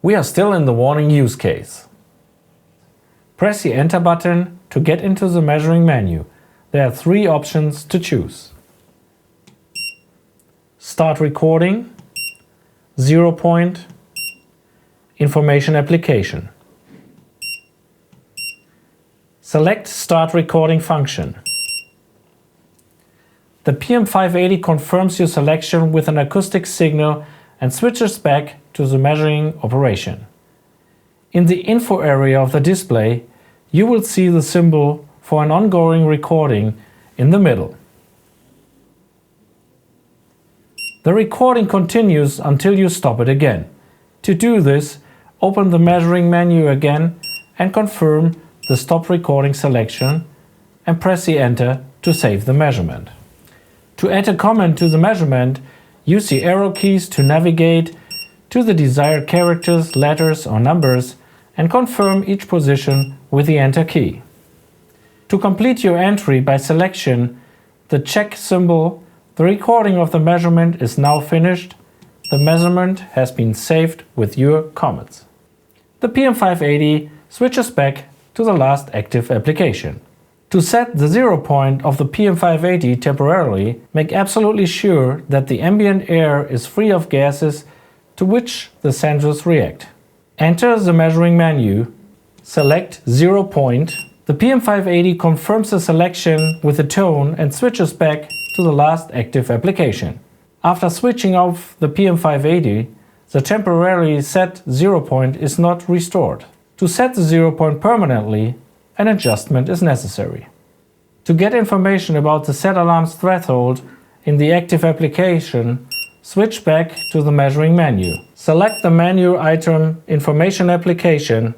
We are still in the warning use case. Press the Enter button to get into the measuring menu. There are 3 options to choose. Start recording, 0 point, information application. Select Start Recording function. The PM580 confirms your selection with an acoustic signal and switches back to the measuring operation. In the info area of the display, you will see the symbol for an ongoing recording in the middle. The recording continues until you stop it again. To do this, open the measuring menu again and confirm the stop recording selection and press the Enter to save the measurement. To add a comment to the measurement, use the arrow keys to navigate to the desired characters, letters or numbers and confirm each position with the Enter key. To complete your entry by selection, the check symbol, the recording of the measurement is now finished. The measurement has been saved with your comments. The PM580 switches back to the last active application. To set the 0 point of the PM580 temporarily, make absolutely sure that the ambient air is free of gases to which the sensors react. Enter the measuring menu, select 0 point. The PM580 confirms the selection with a tone and switches back to the last active application. After switching off the PM580, the temporarily set 0 point is not restored. To set the 0 point permanently, an adjustment is necessary. To get information about the set alarm's threshold in the active application, switch back to the measuring menu. Select the menu item Information Application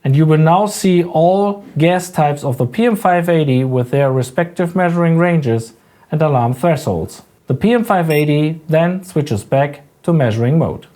and you will now see all gas types of the PM580 with their respective measuring ranges and alarm thresholds. The PM580 then switches back to measuring mode.